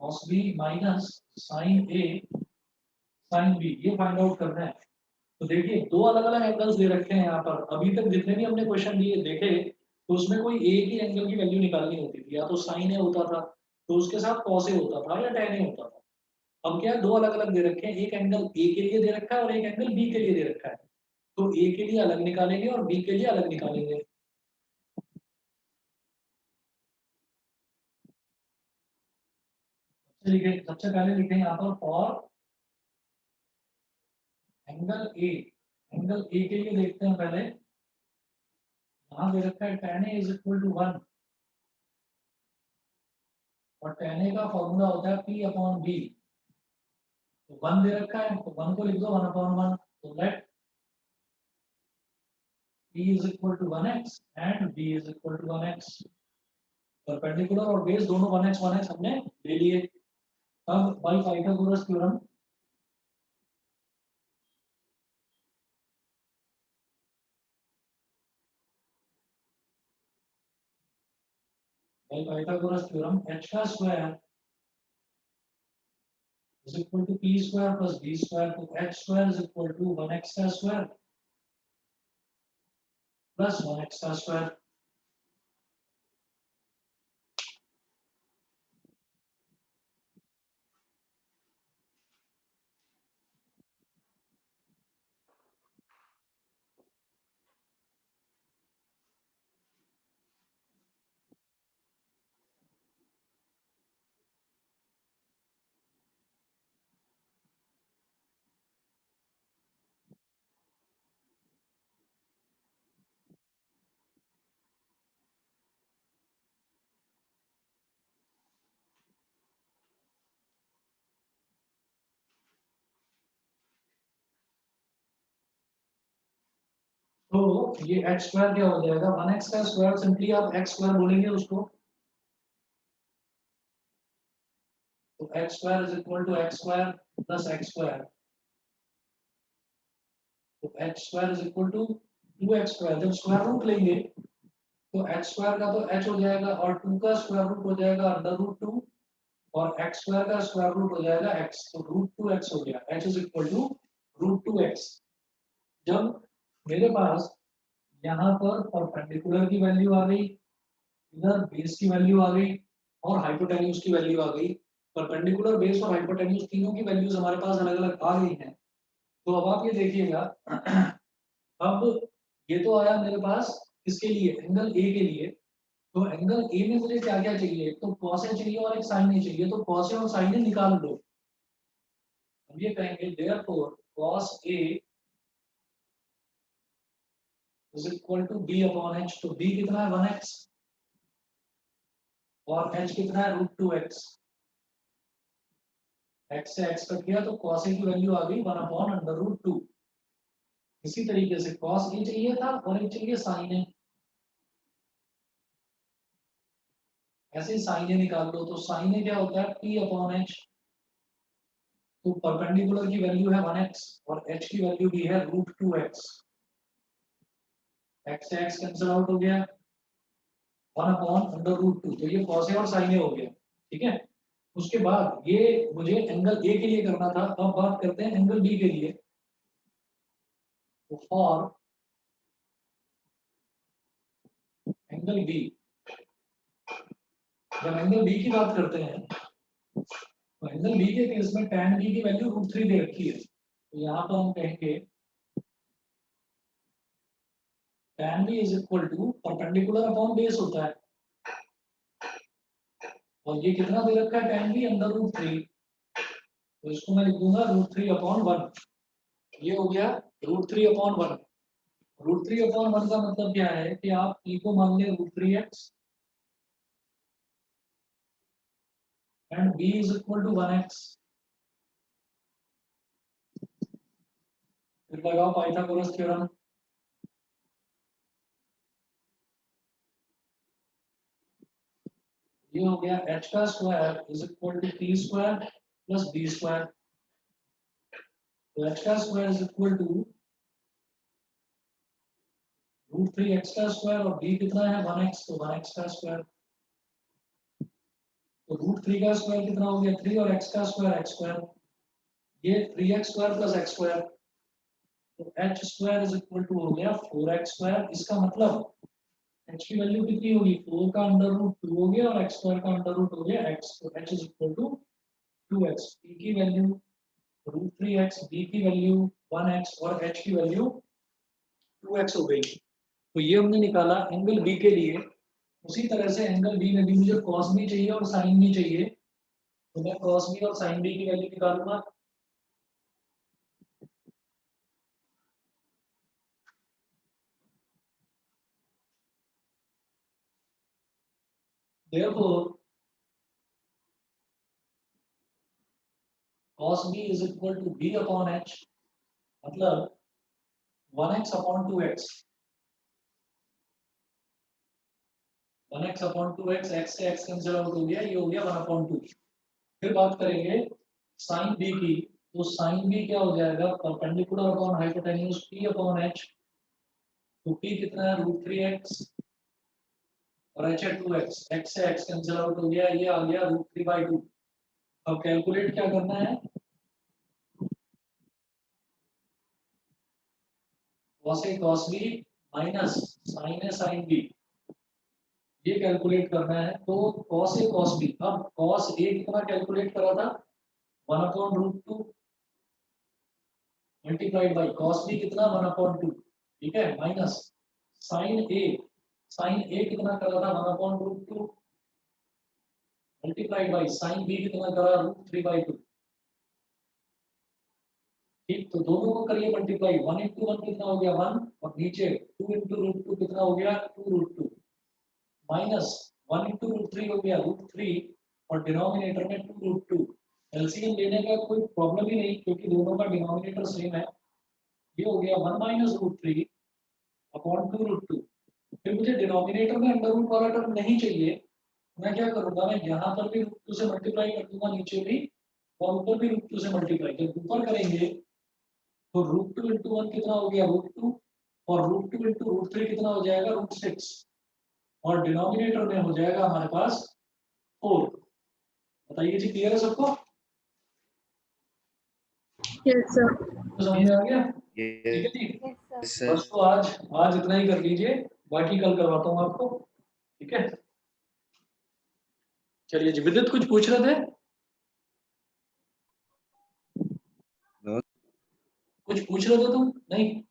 cos B minus sin A sin B, ये फाइंड आउट करना है। तो देखिए दो अलग अलग एंगल्स दे रखे हैं यहाँ पर। अभी तक जितने भी हमने क्वेश्चन दिए देखे, तो उसमें कोई एक ही एंगल की वैल्यू निकालनी होती थी, या तो साइन ए होता था तो उसके साथ कॉस ए होता था, या टेन ए होता था। अब क्या है, दो अलग अलग दे रखे हैं, एक एंगल ए के लिए दे रखा है और एक एंगल बी के लिए दे रखा है। तो ए के लिए अलग निकालेंगे और बी के लिए अलग निकालेंगे। सबसे पहले लिखें यहाँ पर for angle A. Angle A के लिए देखते हैं पहले, यहाँ दे रखा है tan A is equal to 1, और tan A का फॉर्मूला होता है P अपॉन B। तो 1 दे रखा है तो 1 को लिख दो 1 अपॉन 1, तो late P is equal to 1x and B is equal to 1x। Perpendicular और बेस दोनों 1x हमने ले लिए। अब बाय पाइथागोरस थ्योरम, h का square is equal to p square plus b square, तो h square is equal to 1x का स्क्वायर प्लस 1x का स्क्वायर। तो ये एक्स स्क्वायर क्या हो जाएगा, 1x का स्क्वायर, सिंपली आप एक्स स्क्वायर बोलेंगे उसको, तो x square is equal to x square plus x square, तो x square is equal to 2x square. जब स्क्वायर रूट लेंगे तो एक्स स्क्वायर का तो h हो जाएगा और 2 का स्क्वायर रूट हो जाएगा अंडर रूट 2, और एक्स स्क्वायर का स्क्वायर रूट हो जाएगा x, तो रूट 2x हो गया, h is equal to root 2x। जब मेरे पास यहाँ पर परपेंडिकुलर की वैल्यू आ गई, इधर बेस की वैल्यू आ गई और हाइपोटेन्यूज की वैल्यू आ गई, परपेंडिकुलर, बेस और हाइपोटेन्यूज तीनों की वैल्यूज हमारे पास अलग अलग आ गई हैं। तो अब आप ये देखिएगा अब ये तो आया मेरे पास किसके लिए, एंगल ए के लिए। तो एंगल ए में मुझे क्या क्या चाहिए, एक तो कॉस ए चाहिए और एक साइन ए चाहिए, तो कॉस ए और साइन ए निकाल दो। हम ये कहेंगे therefore cos A is equal to B upon H, तो बी कितना है 1x और h कितना है रूट 2x, x से x कट गया तो cos a की वैल्यू आ गई 1 अपॉन अंडर रूट 2। इसी तरीके से cos a चाहिए था और एक चाहिए sin a, ऐसे ही sin a निकाल लो, तो sin a क्या होता है p अपॉन h, तो परपेंडिकुलर की वैल्यू है 1x और h की वैल्यू भी है रूट 2x, x से x कैंसिल आउट हो गया 1 अपॉन अंडर रूट 2, तो ये cos a और sin a हो गया। ठीक है, उसके बाद ये मुझे एंगल ए के लिए करना था, अब बात करते हैं एंगल बी के लिए। तो फॉर एंगल बी, जब एंगल बी की बात करते हैं तो एंगल बी के केस में tan बी की वैल्यू रूट 3 दे रखी है, तो यहाँ पर हम कहेंगे tan B is equal to perpendicular upon base होता है, और ये कितना दे रखा है tan बी अंडर रूट 3, तो इसको मैं लिख दूंगा रूट 3 अपॉन 1, ये हो गया रूट 3 अपॉन 1। रूट 3 अपॉन 1 का मतलब क्या है कि आप e को मान लें root 3x and b is equal to 1x, फिर लगाओ पाइथागोरस थ्योरम, ये हो गया h का square is equal to p square plus b square, तो h का square is equal to root 3x का स्क्वायर और b कितना है 1x, तो 1x का स्क्वायर, तो रूट 3 का स्क्वायर कितना हो गया 3 और x का स्क्वायर x स्क्वायर, ये 3x square plus x square, तो h square is equal to हो गया 4x स्क्वायर। इसका मतलब h की वैल्यू कितनी होगी 4 का अंडर रूट 2 हो गया और x स्क्वायर का अंडर रूट हो गया x, तो h is equal to 2x, p की वैल्यू रूट 3x, b की वैल्यू 1x और h की वैल्यू 2x हो गई। तो ये हमने निकाला एंगल बी के लिए। उसी तरह से एंगल बी में भी मुझे कॉस भी चाहिए और साइन भी चाहिए, तो मैं कॉस बी और साइन बी की वैल्यू निकालूंगा। Therefore, cos b is equal to b upon h, मतलब 1x upon 2x, 1x upon 2x, x से x कैंसिल आउट हो गया, ये हो गया 1 upon 2। फिर बात करेंगे sin b की, तो sin b क्या हो जाएगा perpendicular upon hypotenuse p upon h, तो p कितना है रूट 3x और h है 2x, x से x कैंसिल आउट हो गया, ये आ गया रूट 3/2। अब कैलकुलेट क्या करना है, cos a cos b minus sin a sin b, ये कैलकुलेट करना है। तो cos a cos b, अब cos a कितना कैलकुलेट करा था 1 upon root 2 multiplied by cos b कितना 1 अपॉन 2, ठीक है, माइनस sin a कितना करा था 1 upon root 2 multiplied by sin b कितना करा रूट 3/2, ठीक। तो दोनों को करिए मल्टीप्लाई, 1 इंटू 1 कितना हो गया 1, और नीचे 2 इंटू रूट 2 कितना हो गया 2 रूट 2, माइनस 1 इंटू रूट 3 हो गया रूट 3 और डिनोमिनेटर में 2 रूट 2। एलसीएम लेने का कोई प्रॉब्लम ही नहीं क्योंकि दोनों का डिनोमिनेटर सेम है। ये हो गया 1 माइनस रूट 3 अपॉन 2√2। फिर मुझे डिनोमिनेटर में अंडर रूट वाला टर्म नहीं चाहिए, मैं क्या करूंगा, मैं यहाँ पर भी √2 से मल्टीप्लाई कर दूंगा, नीचे भी, और ऊपर भी √2 से मल्टीप्लाई। जब ऊपर करेंगे तो √2 × 1 कितना हो गया, √2, और √2 × √3 कितना हो जाएगा, √6, और डिनोमिनेटर में हो जाएगा हमारे पास 4। बताइए जी, क्लियर है सबको? Yes, sir. तो समझ में आ गया? ठीक है ये जी। Yes, sir. सर बस तो आज इतना ही कर लीजिए, बाकी कल करवाता हूँ आपको, ठीक है? चलिए जी, विद्युत कुछ पूछ रहे थे? नो कुछ पूछ रहे थे तुम? नहीं?